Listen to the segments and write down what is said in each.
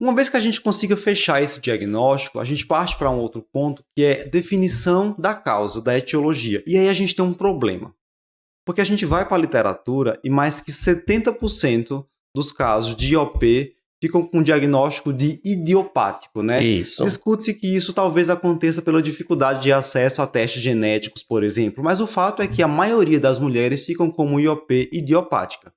Uma vez que a gente consiga fechar esse diagnóstico, a gente parte para um outro ponto, que é definição da causa, da etiologia. E aí a gente tem um problema. Porque a gente vai para a literatura e mais que 70% dos casos de IOP ficam com diagnóstico de idiopático, né? Isso. Discute-se que isso talvez aconteça pela dificuldade de acesso a testes genéticos, por exemplo, mas o fato é que a maioria das mulheres ficam como IOP idiopática.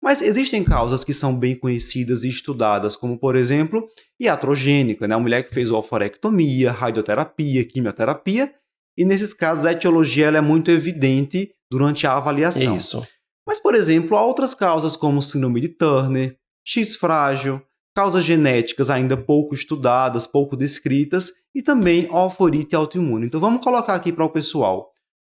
Mas existem causas que são bem conhecidas e estudadas, como, por exemplo, iatrogênica, né? A mulher que fez oforectomia, radioterapia, quimioterapia, e nesses casos a etiologia ela é muito evidente durante a avaliação. Isso. Mas, por exemplo, há outras causas como síndrome de Turner, X frágil, causas genéticas ainda pouco estudadas, pouco descritas, e também oforite autoimune. Então vamos colocar aqui para o pessoal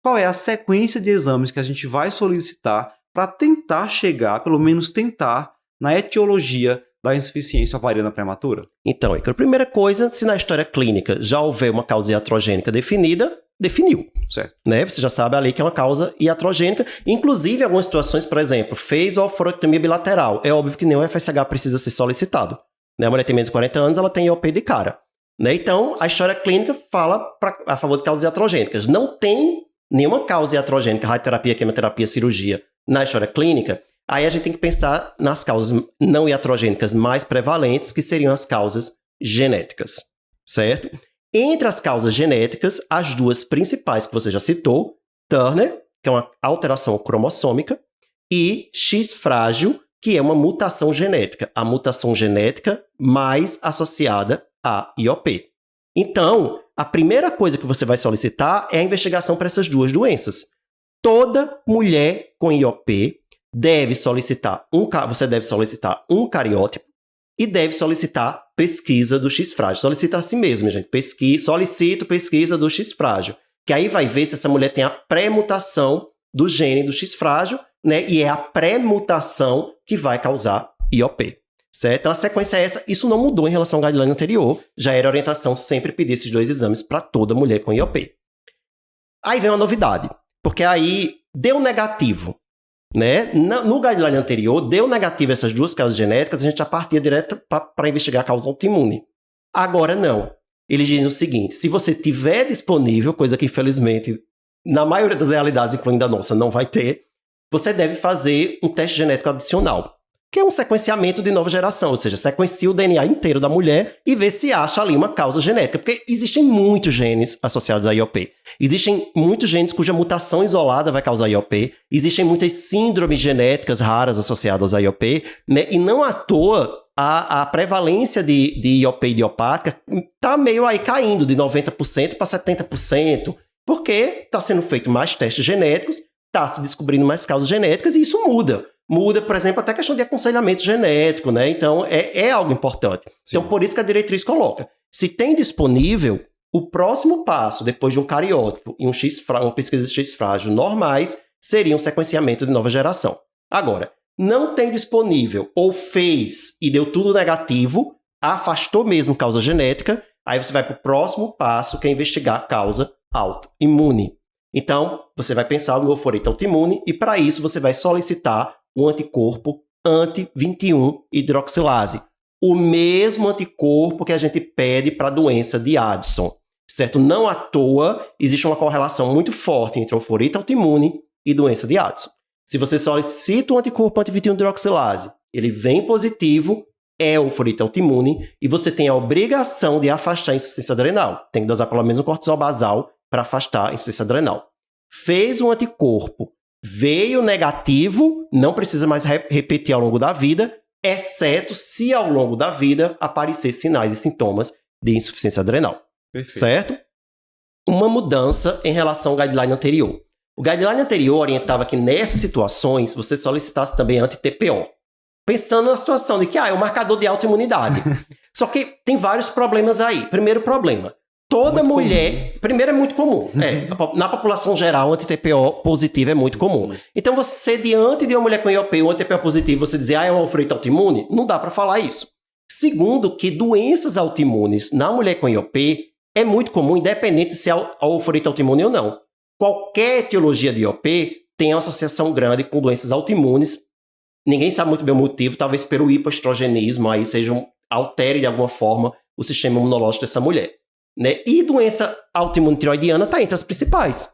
qual é a sequência de exames que a gente vai solicitar para tentar chegar, pelo menos tentar, na etiologia da insuficiência ovariana prematura? Então, a primeira coisa, se na história clínica já houver uma causa iatrogênica definida, definiu. Certo. Né? Você já sabe ali que é uma causa iatrogênica. Inclusive, em algumas situações, por exemplo, fez oforectomia bilateral. É óbvio que nem o FSH precisa ser solicitado. Né? A mulher tem menos de 40 anos, ela tem IOP de cara. Né? Então, a história clínica fala a favor de causas iatrogênicas. Não tem nenhuma causa iatrogênica, radioterapia, quimioterapia, cirurgia, na história clínica. Aí a gente tem que pensar nas causas não iatrogênicas mais prevalentes, que seriam as causas genéticas. Certo? Entre as causas genéticas, as duas principais que você já citou, Turner, que é uma alteração cromossômica, e X frágil, que é uma mutação genética. A mutação genética mais associada a IOP. Então, a primeira coisa que você vai solicitar é a investigação para essas duas doenças. Toda mulher com IOP você deve solicitar um cariótipo e deve solicitar pesquisa do X frágil. Solicita a si mesmo, gente. Solicito pesquisa do X frágil. Que aí vai ver se essa mulher tem a pré-mutação do gene do X frágil, né? E é a pré-mutação que vai causar IOP. Certo? Então a sequência é essa. Isso não mudou em relação ao guideline anterior. Já era orientação sempre pedir esses dois exames para toda mulher com IOP. Aí vem uma novidade. Porque aí deu negativo. Né? No guideline anterior, deu negativo essas duas causas genéticas, a gente já partia direto para investigar a causa autoimune. Agora não. Eles dizem o seguinte, se você tiver disponível, coisa que infelizmente na maioria das realidades, incluindo a nossa, não vai ter, você deve fazer um teste genético adicional, que é um sequenciamento de nova geração, ou seja, sequencia o DNA inteiro da mulher e vê se acha ali uma causa genética, porque existem muitos genes associados a IOP. Existem muitos genes cuja mutação isolada vai causar IOP, existem muitas síndromes genéticas raras associadas a IOP, né? E não à toa a prevalência de IOP idiopática está meio aí caindo de 90% para 70%, porque está sendo feito mais testes genéticos, está se descobrindo mais causas genéticas e isso muda. Muda, por exemplo, até a questão de aconselhamento genético, né? Então, é algo importante. Sim. Então, por isso que a diretriz coloca. Se tem disponível, o próximo passo, depois de um cariótipo e uma pesquisa de X frágil normais, seria um sequenciamento de nova geração. Agora, não tem disponível, ou fez e deu tudo negativo, afastou mesmo causa genética, aí você vai para o próximo passo, que é investigar a causa autoimune. Então, você vai pensar no oforite autoimune e, para isso, você vai solicitar um anticorpo anti-21 hidroxilase. O mesmo anticorpo que a gente pede para a doença de Addison. Certo? Não à toa, existe uma correlação muito forte entre oforite autoimune e doença de Addison. Se você solicita um anticorpo anti-21 hidroxilase, ele vem positivo, é oforite autoimune, e você tem a obrigação de afastar a insuficiência adrenal. Tem que dosar pelo menos um cortisol basal para afastar a insuficiência adrenal. Fez um anticorpo, veio negativo, não precisa mais repetir ao longo da vida, exceto se ao longo da vida aparecer sinais e sintomas de insuficiência adrenal. Perfeito. Certo? Uma mudança em relação ao guideline anterior. O guideline anterior orientava que nessas situações você solicitasse também anti-TPO. Pensando na situação de que é um marcador de autoimunidade. Só que tem vários problemas aí. Primeiro problema. Toda muito mulher... Comum. Primeiro, é muito comum. Na população geral, o anti-TPO positivo é muito comum. Então, você, diante de uma mulher com IOP, um anti-TPO positivo, você dizer, é uma oforite autoimune? Não dá para falar isso. Segundo, que doenças autoimunes na mulher com IOP é muito comum, independente se é a oforite autoimune ou não. Qualquer etiologia de IOP tem uma associação grande com doenças autoimunes. Ninguém sabe muito bem o motivo, talvez pelo hipoestrogenismo, aí seja altere de alguma forma o sistema imunológico dessa mulher. Né? E doença autoimune tiroidiana está entre as principais.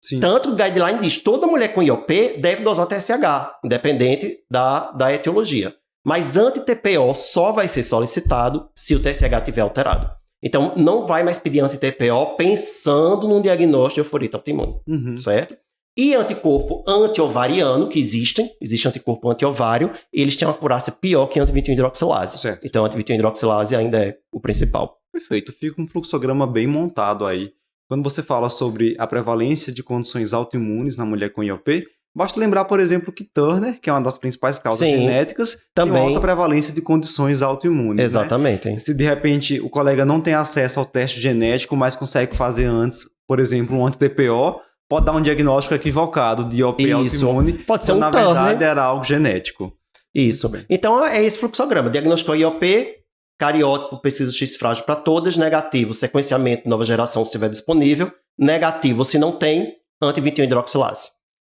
Sim. Tanto o guideline diz, toda mulher com IOP deve dosar TSH, independente da etiologia. Mas anti-TPO só vai ser solicitado se o TSH estiver alterado. Então, não vai mais pedir anti-TPO pensando num diagnóstico de euforite autoimune, certo? E anticorpo anti-ovariano, que existe anticorpo anti-ovário, eles têm uma acurácia pior que anti-21-hidroxilase. Certo. Então, anti-21-hidroxilase ainda é o principal. Perfeito, fica um fluxograma bem montado aí. Quando você fala sobre a prevalência de condições autoimunes na mulher com IOP, basta lembrar, por exemplo, que Turner, que é uma das principais causas genéticas, também tem uma alta prevalência de condições autoimunes. Exatamente. Né? Se de repente o colega não tem acesso ao teste genético, mas consegue fazer antes, por exemplo, um anti-TPO, pode dar um diagnóstico equivocado de IOP autoimune, pode ser um na Turner. verdade era algo genético. Isso. Então é esse fluxograma. Diagnóstico IOP, cariótipo, pesquisa X frágil para todas, negativo, sequenciamento nova geração se estiver disponível, negativo se não tem, anti-21-hidroxilase.